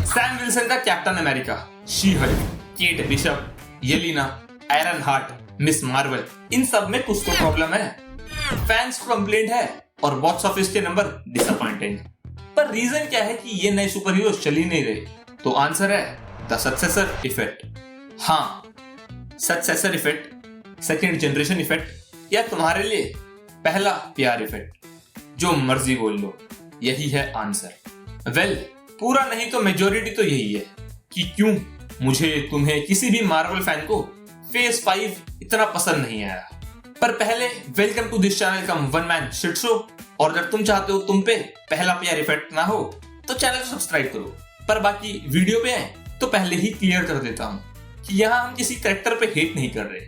Sam Wilson का Captain America, She Hulk, Kate Bishop, Yelena, Iron Heart, Miss Marvel, इन सब में कुछ तो प्रॉब्लम है। फैंस कंप्लेंट है और बॉक्स ऑफिस के नंबर डिसअपॉइंटिंग। पर रीजन क्या है कि ये नए सुपर हीरो चल ही नहीं रहे? तो आंसर है द सक्सेसर इफेक्ट। हाँ, successor effect, second generation effect, या तुम्हारे लिए पहला प्यार इफेक्ट, जो मर्जी बोल लो, यही है आंसर। वेल, पूरा नहीं तो मेजोरिटी तो यही है कि क्यों मुझे, तुम्हें, किसी भी मार्वल फैन को फेज 5 इतना पसंद नहीं आया। पर पहले welcome to this channel cum one man shit show, और अगर तुम चाहते हो तुम पे पहला प्यार इफेक्ट ना हो तो चैनल को सब्सक्राइब करो। पर बाकी वीडियो पे है तो पहले ही क्लियर कर देता हूँ कि यहाँ हम किसी कैरेक्टर पे हेट नहीं कर रहे।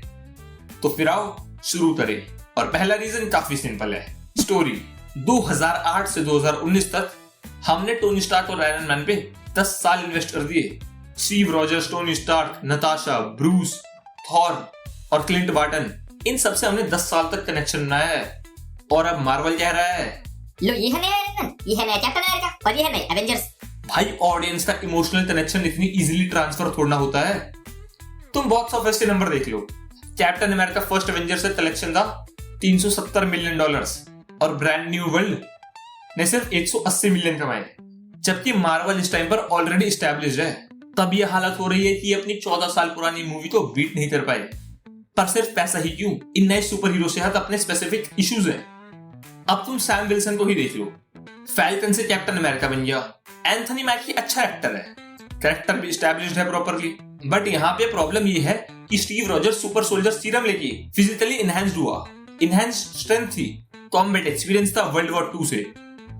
तो फिर आओ शुरू करें। और पहला रीजन काफी सिंपल है, स्टोरी। 2008 से 2019 तक हमने टोनी स्टार्क और आयरन मैन पे 10 साल इन्वेस्ट कर दिए। Steve Rogers, Tony Stark, Natasha, Bruce, Thor और क्लिंट बार्टन, इन सब से हमने 10 साल तक कनेक्शन बनाया है। और अब मार्वल कह रहा है लो ये है नया आयरन मैन, ये है नया कैप्टन अमेरिका और ये है नया एवेंजर्स। भाई, ऑडियंस का इमोशनल कनेक्शन इतनी इजीली ट्रांसफर थोड़ना होता है। तुम बॉक्स ऑफिस के नंबर देख लो। कैप्टन अमेरिका फर्स्ट एवेंजर से कलेक्शन था $370 मिलियन और ब्रांड न्यू वर्ल्ड ने सिर्फ 180 मिलियन कमाए, जबकि मार्वल इस टाइम पर ऑलरेडी एस्टैब्लिश्ड है। तब यह हालत हो रही है कि अपनी 14 साल पुरानी मूवी को बीट नहीं कर पाए। पर सिर्फ पैसा ही क्यों, इन नए सुपर हीरो से हट अपने स्पेसिफिक इश्यूज हैं। अब तुम सैम विल्सन को ही देख लो, फैल्कन से कैप्टन अमेरिका बन गया। एंथनी मैकी अच्छा एक्टर है, कैरेक्टर भी एस्टैब्लिश्ड है प्रॉपर्ली। बट यहाँ पे प्रॉब्लम ये है कि Steve Rogers super soldier serum लेके फिजिकली इनहैंस्ड हुआ, इनहैंस्ड स्ट्रेंथ थी, कॉम्बैट एक्सपीरियंस था वर्ल्ड वॉर 2 से।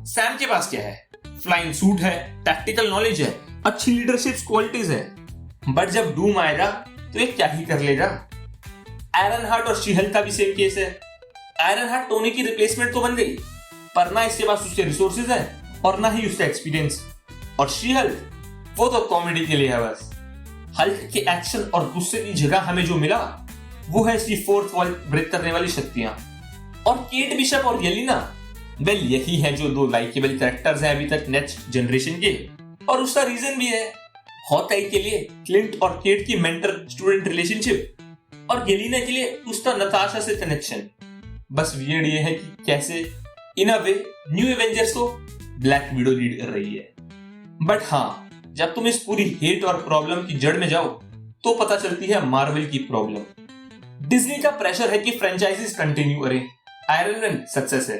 सैम के पास क्या है? फ्लाइंग सूट है, टैक्टिकल नॉलेज है, अच्छी लीडरशिप क्वालिटीज है। बट जब डूम आएगा तो ये क्या ही कर लेगा? आयरन हार्ट और शी हल्क का भी सेम केस है। आयरन हार्ट टोनी की रिप्लेसमेंट तो बन गई, पर ना इसके पास उसके रिसोर्सेज है और ना ही उसका एक्सपीरियंस। और शी हल्क, वो तो कॉमेडी के लिए है बस। हल्क के एक्शन और गुस्से की जगह हमें जो मिला वो है इसकी फोर्थ वॉल ब्रेक करने वाली शक्तियां। और केट बिशप और येलिना, वेल यही है जो दो लाइकेबल कैरेक्टर्स हैं अभी तक नेक्स्ट जनरेशन के। और उसका रीजन भी है, हॉकाई के लिए क्लिंट और केट की मेंटर स्टूडेंट रिलेशनशिप, और येलिना के लिए उसका नताशा से कनेक्शन। बस वियर्ड ये है कि कैसे इन अ वे न्यू एवेंजर्स को ब्लैक विडो लीड कर रही है। बट हाँ, जब तुम इस पूरी हेट और प्रॉब्लम की जड़ में जाओ तो पता चलती है मार्वल की प्रॉब्लम। डिज्नी का प्रेशर है कि फ्रेंचाइजीज कंटिन्यू करें। आयरन मैन सक्सेस है,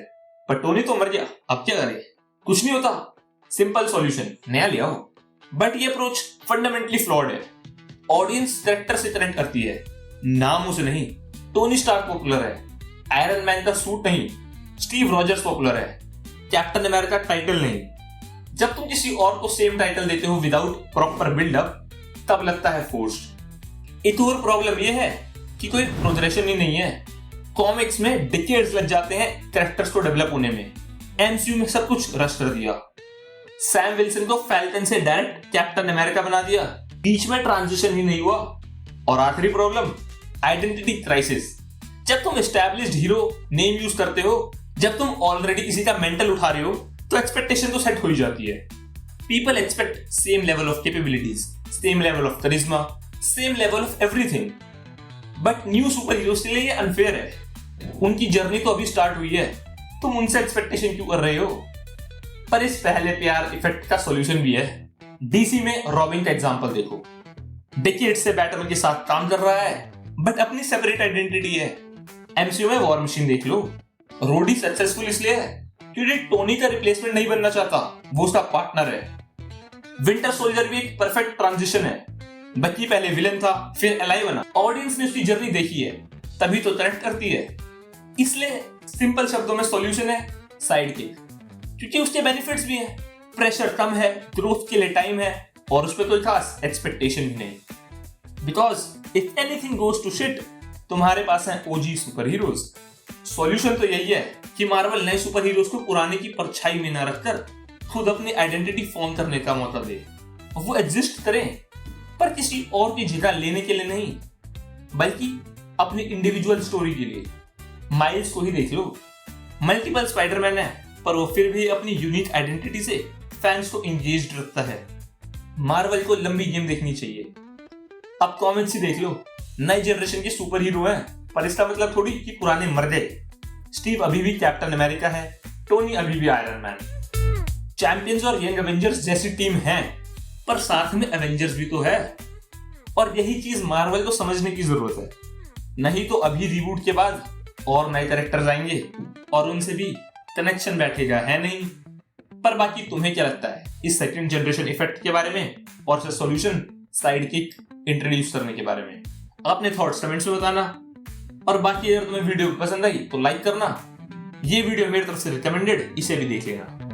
पर टोनी तो मर गया, अब क्या करे? कुछ नहीं होता, सिंपल सॉल्यूशन, नया ले आओ। बट ये अप्रोच फंडामेंटली फ्लॉड है। ऑडियंस कैरेक्टर से कनेक्ट करती है, नाम उसे नहीं। टोनी स्टार्क पॉपुलर है, आयरन मैन का सूट नहीं। स्टीव रॉजर्स पॉपुलर है, कैप्टन अमेरिका टाइटल नहीं। जब तुम किसी और को सेम टाइटल देते हो विदाउट प्रॉपर बिल्डअप, तब लगता है फोर्स्ड। एक और प्रॉब्लम यह है कि कोई प्रोग्रेशन ही नहीं है। कॉमिक्स में डिकेड्स लग जाते हैं कैरेक्टर्स को डेवलप होने में। एमसीयू में सब कुछ रश कर दिया। सैम विल्सन को फैल्कन से डायरेक्ट कैप्टन अमेरिका बना दिया, बीच में ट्रांजिशन ही नहीं हुआ। और आखिरी प्रॉब्लम, आइडेंटिटी क्राइसिस। जब तुम एस्टैब्लिश्ड हीरो नेम यूज करते हो, जब तुम ऑलरेडी किसी का मेंटल उठा रहे हो, तो एक्सपेक्टेशन तो सेट हो ही जाती है। People expect same level of capabilities, same level of charisma, same level of everything. But new superheroes के लिए ये अनफेयर है। उनकी जर्नी तो अभी स्टार्ट हुई है, तुम उनसे एक्सपेक्टेशन क्यों कर रहे हो? पर इस पहले प्यार इफेक्ट का सॉल्यूशन भी है। डीसी में रॉबिन का एग्जांपल देखो, डिकेड से बैटमैन के साथ काम कर रहा है, बट अपनी सेपरेट आइडेंटिटी है। एमसीयू में वॉर मशीन देख लो, रोडी सक्सेसफुल इसलिए है क्योंकि टोनी का रिप्लेसमेंट नहीं बनना चाहता, वो उसका पार्टनर है। विंटर सोल्जर भी एक परफेक्ट ट्रांजिशन है। बच्ची पहले विलन था, फिर एलाई बना। ऑडियंस ने उसकी जर्नी देखी है, तभी तो कनेक्ट करती है। इसलिए सिंपल शब्दों में सॉल्यूशन है साइड किक, क्योंकि उसके बेनिफिट्स भी हैं। प्रेशर कम है, ग्रोथ के लिए टाइम है, और उस पर कोई खास एक्सपेक्टेशन भी नहीं। Because if anything goes to shit, तुम्हारे पास है ओजी सुपर हीरोज। सॉल्यूशन तो यही है कि मार्वल नए सुपर हीरोज को पुराने की परछाई में न रखकर खुद अपनी आइडेंटिटी फॉर्म करने का मौका दे। वो एग्जिस्ट करें, पर किसी और की जगह लेने के लिए नहीं, बल्कि अपनी इंडिविजुअल स्टोरी के लिए। माइल्स को ही देख लो, मल्टीपल स्पाइडरमैन है, पर वो फिर भी अपनी यूनिक आइडेंटिटी से फैंस को एंगेज्ड रखता है। मार्वल को लंबी गेम देखनी चाहिए। अब कॉमिक्स ही देख लो, नई जनरेशन के सुपर हीरो हैं, पर इसका मतलब थोड़ी कि पुराने मर गए। स्टीव अभी भी कैप्टन अमेरिका है, टोनी अभी भी आयरन मैन। चैंपियंस और यंग एवेंजर्स जैसी टीम है, पर साथ में एवेंजर्स भी तो है। और यही चीज मार्वल को समझने की जरूरत है, नहीं तो अभी रिबूट के बाद और नए कैरेक्टर्स आएंगे और उनसे भी कनेक्शन बैठेगा, है नहीं। पर बाकी तुम्हें क्या लगता है इस सेकंड जनरेशन इफेक्ट के बारे में और सॉल्यूशन साइड किक इंट्रोड्यूस करने के बारे में? अपने थॉट्स कमेंट्स में बताना। और बाकी अगर तुम्हें वीडियो पसंद आई तो लाइक करना। ये वीडियो मेरी तरफ से रिकमेंडेड, इसे भी देख लेना।